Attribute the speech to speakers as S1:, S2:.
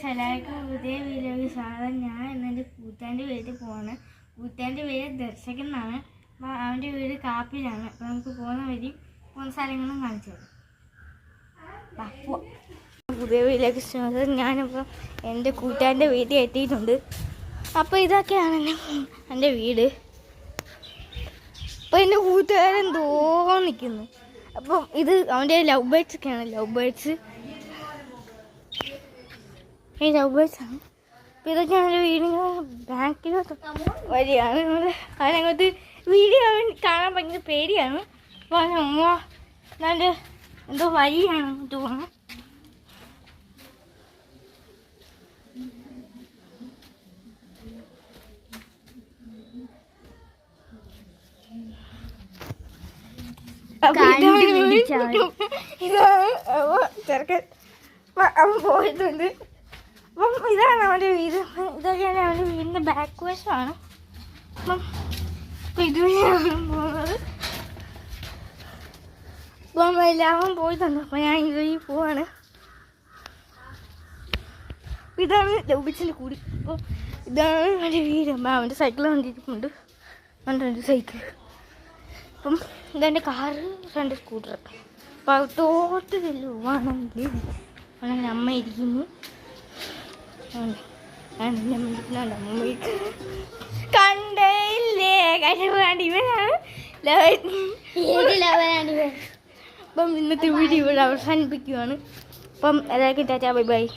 S1: എല്ലാവർക്കും പുതിയ വീഡിയോയ്ക്ക് സ്വാഗതം. ഞാൻ ഇന്നെൻ്റെ കൂട്ടാൻ്റെ വീട്ടിൽ പോവാണ്. കൂട്ടാൻ്റെ പേര് ദർശകൻ എന്നാണ്. അപ്പോൾ അവൻ്റെ വീട് കാപ്പിലാണ്. അപ്പോൾ നമുക്ക് പോകുന്ന വഴി പോകുന്ന സ്ഥലങ്ങളും കാണിച്ചു തരാം. പുതിയ വീട്ടിലേക്ക് സ്വാഗതം. ഞാനിപ്പോൾ എൻ്റെ കൂട്ടാൻ്റെ വീട്ടിൽ എത്തിയിട്ടുണ്ട്. അപ്പോൾ ഇതൊക്കെയാണ് എൻ്റെ വീട്. അപ്പോൾ എൻ്റെ കൂട്ടുകാരൻ തോന്നിക്കുന്നു. അപ്പം ഇത് അവൻ്റെ ലവ് ബേർഡ്സ് ഒക്കെയാണ്. ലവ് ബേർഡ്സ് ഈ ലവ് ബേർഡ്സ് ആണ്. അപ്പോൾ ഇതൊക്കെയാണ് വീടിന് ബാക്കിലോട്ട് വഴിയാണ്. അതിനകത്ത് വീഡിയോ കാണാൻ ഭയങ്കര പേടിയാണ്. അപ്പോൾ അമ്മ നല്ല എന്തോ വഴിയാണ് അങ്ങോട്ട് പോകണം. ഇതാണ് ചെറുക്കൻ അവൻ പോയിട്ടുണ്ട്. അപ്പം ഇതാണ് അവൻ്റെ വീട്. ഇതൊക്കെയാണ് അവൻ്റെ വീടിൻ്റെ ബാക്ക് വശമാണ്. അപ്പം ഇതുവഴിയാണ് പോകുന്നത്. അപ്പം എല്ലാവരും പോയിട്ടുണ്ട്. അപ്പം ഞാൻ ഇതുവഴി പോവാണ്. ഇതാണ് ലൗബിച്ചിൻ്റെ കൂടി. അപ്പോൾ ഇതാണ് അവൻ്റെ വീട്. അപ്പം അവൻ്റെ സൈക്കിൾ കണ്ടിരിക്കുന്നുണ്ട്. അവൻ്റെ സൈക്കിൾ. അപ്പം ഇതെൻ്റെ കാറ്, രണ്ട് സ്കൂട്ടർ. അപ്പം അകത്തോട്ട് ചെല്ലുവാണെങ്കിൽ അങ്ങനെ അമ്മ ഇരിക്കുന്നു. കണ്ടേ കഴിവാണ്ട് ഇവനാണ്. അപ്പം ഇന്നത്തെ വീഡിയോ ഇവിടെ അവസാനിപ്പിക്കുകയാണ്. അപ്പം എല്ലാവർക്കും ടാറ്റാ, ബൈ ബൈ.